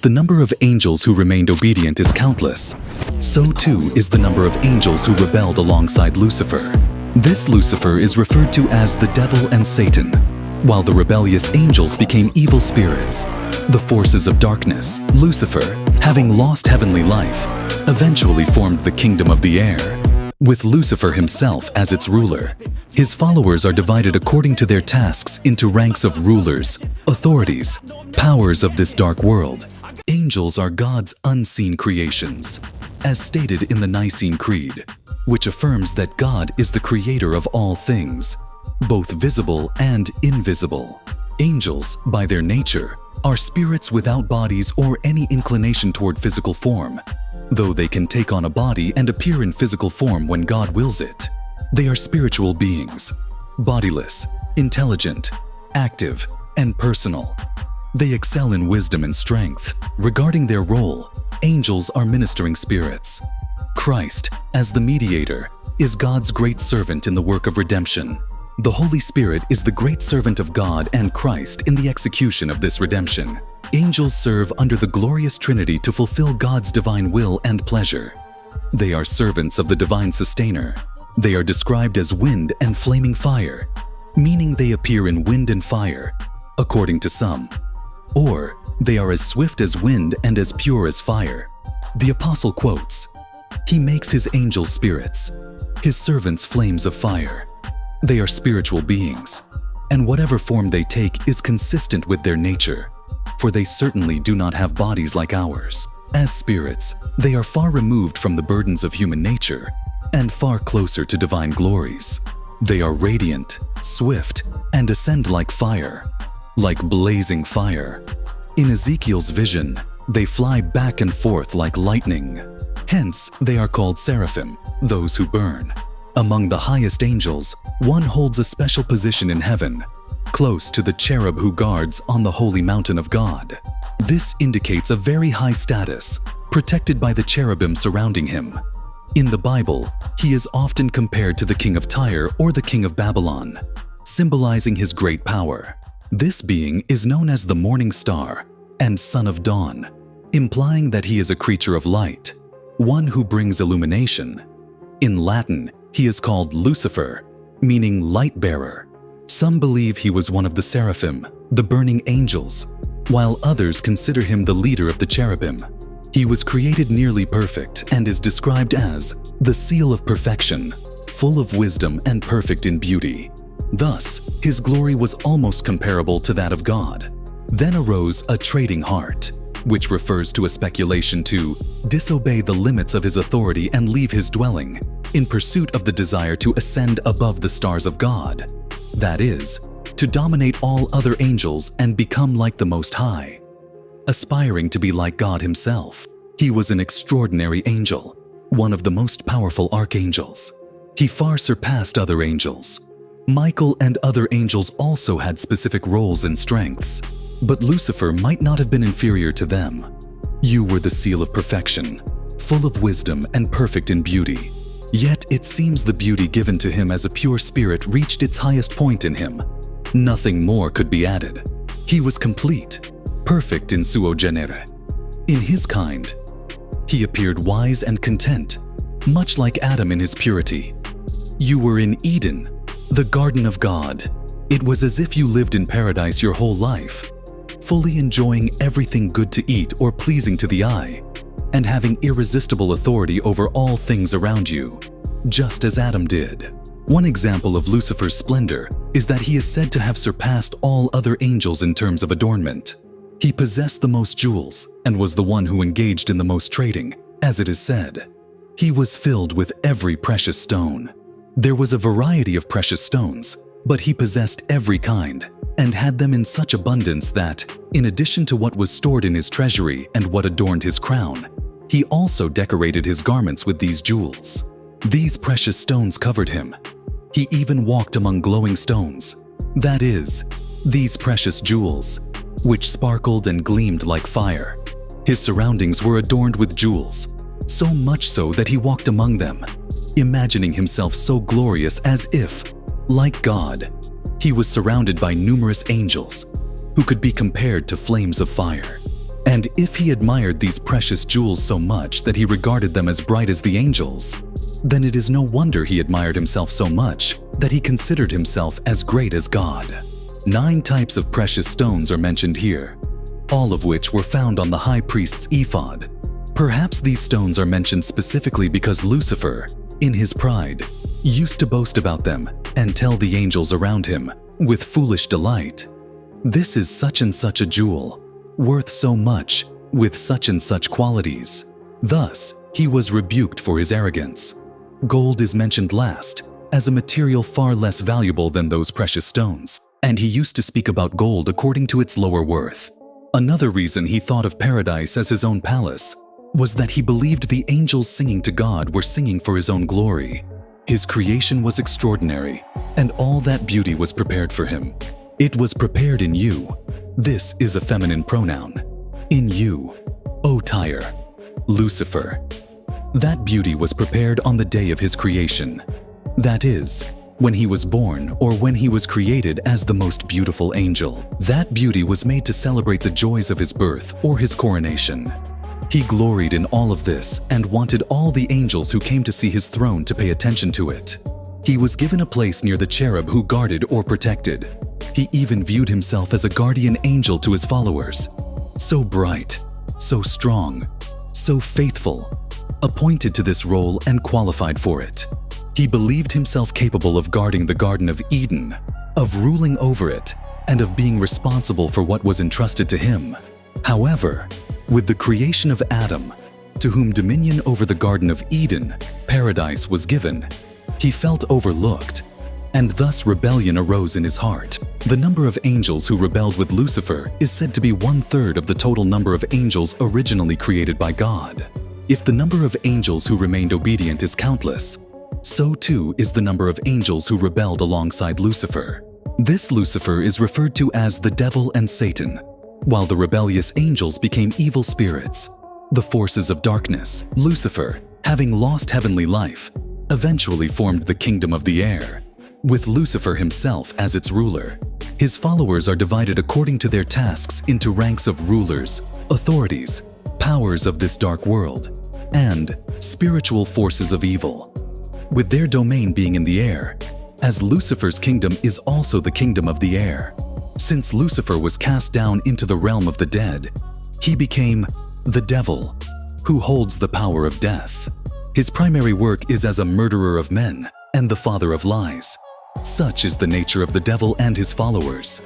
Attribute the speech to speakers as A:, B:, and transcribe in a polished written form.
A: The number of angels who remained obedient is countless. So too is the number of angels who rebelled alongside Lucifer. This Lucifer is referred to as the devil and Satan, while the rebellious angels became evil spirits, the forces of darkness. Lucifer, having lost heavenly life, eventually formed the kingdom of the air, with Lucifer himself as its ruler. His followers are divided according to their tasks into ranks of rulers, authorities, powers of this dark world. Angels are God's unseen creations, as stated in the Nicene Creed, which affirms that God is the creator of all things, both visible and invisible. Angels, by their nature, are spirits without bodies or any inclination toward physical form, though they can take on a body and appear in physical form when God wills it. They are spiritual beings, bodiless, intelligent, active, and personal. They excel in wisdom and strength. Regarding their role, angels are ministering spirits. Christ, as the mediator, is God's great servant in the work of redemption. The Holy Spirit is the great servant of God and Christ in the execution of this redemption. Angels serve under the glorious Trinity to fulfill God's divine will and pleasure. They are servants of the divine sustainer. They are described as wind and flaming fire, meaning they appear in wind and fire, according to some. Or they are as swift as wind and as pure as fire. The apostle quotes, "He makes his angels spirits, his servants flames of fire." They are spiritual beings, and whatever form they take is consistent with their nature, for they certainly do not have bodies like ours. As spirits, they are far removed from the burdens of human nature and far closer to divine glories. They are radiant, swift, and ascend like fire, like blazing fire. In Ezekiel's vision, they fly back and forth like lightning. Hence, they are called seraphim, those who burn. Among the highest angels, one holds a special position in heaven, close to the cherub who guards on the holy mountain of God. This indicates a very high status, protected by the cherubim surrounding him. In the Bible, he is often compared to the king of Tyre or the king of Babylon, symbolizing his great power. This being is known as the morning star and son of dawn, implying that he is a creature of light, one who brings illumination. In Latin, he is called Lucifer, meaning light bearer. Some believe he was one of the seraphim, the burning angels, while others consider him the leader of the cherubim. He was created nearly perfect and is described as the seal of perfection, full of wisdom and perfect in beauty. Thus, his glory was almost comparable to that of God. Then arose a trading heart, which refers to a speculation to disobey the limits of his authority and leave his dwelling, in pursuit of the desire to ascend above the stars of God. That is, to dominate all other angels and become like the Most High, aspiring to be like God himself. He was an extraordinary angel, one of the most powerful archangels. He far surpassed other angels. Michael and other angels also had specific roles and strengths, but Lucifer might not have been inferior to them. You were the seal of perfection, full of wisdom and perfect in beauty. Yet it seems the beauty given to him as a pure spirit reached its highest point in him. Nothing more could be added. He was complete, perfect in suo genere. In his kind, he appeared wise and content, much like Adam in his purity. You were in Eden, the garden of God. It was as if you lived in paradise your whole life, fully enjoying everything good to eat or pleasing to the eye, and having irresistible authority over all things around you, just as Adam did. One example of Lucifer's splendor is that he is said to have surpassed all other angels in terms of adornment. He possessed the most jewels and was the one who engaged in the most trading, as it is said. He was filled with every precious stone. There was a variety of precious stones, but he possessed every kind and had them in such abundance that, in addition to what was stored in his treasury and what adorned his crown, he also decorated his garments with these jewels. These precious stones covered him. He even walked among glowing stones, that is, these precious jewels, which sparkled and gleamed like fire. His surroundings were adorned with jewels, so much so that he walked among them, imagining himself so glorious as if, like God, he was surrounded by numerous angels who could be compared to flames of fire. And if he admired these precious jewels so much that he regarded them as bright as the angels, then it is no wonder he admired himself so much that he considered himself as great as God. 9 types of precious stones are mentioned here, all of which were found on the high priest's ephod. Perhaps these stones are mentioned specifically because Lucifer, in his pride, used to boast about them and tell the angels around him with foolish delight, "This is such and such a jewel, worth so much, with such and such qualities." Thus, he was rebuked for his arrogance. Gold is mentioned last, as a material far less valuable than those precious stones, and he used to speak about gold according to its lower worth. Another reason he thought of paradise as his own palace was that he believed the angels singing to God were singing for his own glory. His creation was extraordinary, and all that beauty was prepared for him. It was prepared in you. This is a feminine pronoun. In you, O Tyre, Lucifer. That beauty was prepared on the day of his creation. That is, when he was born or when he was created as the most beautiful angel. That beauty was made to celebrate the joys of his birth or his coronation. He gloried in all of this and wanted all the angels who came to see his throne to pay attention to it. He was given a place near the cherub who guarded or protected. He even viewed himself as a guardian angel to his followers. So bright, so strong, so faithful, appointed to this role and qualified for it. He believed himself capable of guarding the Garden of Eden, of ruling over it, and of being responsible for what was entrusted to him. However, with the creation of Adam, to whom dominion over the Garden of Eden, paradise, was given, he felt overlooked, and thus rebellion arose in his heart. The number of angels who rebelled with Lucifer is said to be 1/3 of the total number of angels originally created by God. If the number of angels who remained obedient is countless, so too is the number of angels who rebelled alongside Lucifer. This Lucifer is referred to as the devil and Satan, while the rebellious angels became evil spirits, the forces of darkness. Lucifer, having lost heavenly life, eventually formed the kingdom of the air, with Lucifer himself as its ruler. His followers are divided according to their tasks into ranks of rulers, authorities, powers of this dark world, and spiritual forces of evil, with their domain being in the air, as Lucifer's kingdom is also the kingdom of the air. Since Lucifer was cast down into the realm of the dead, he became the devil, who holds the power of death. His primary work is as a murderer of men and the father of lies. Such is the nature of the devil and his followers.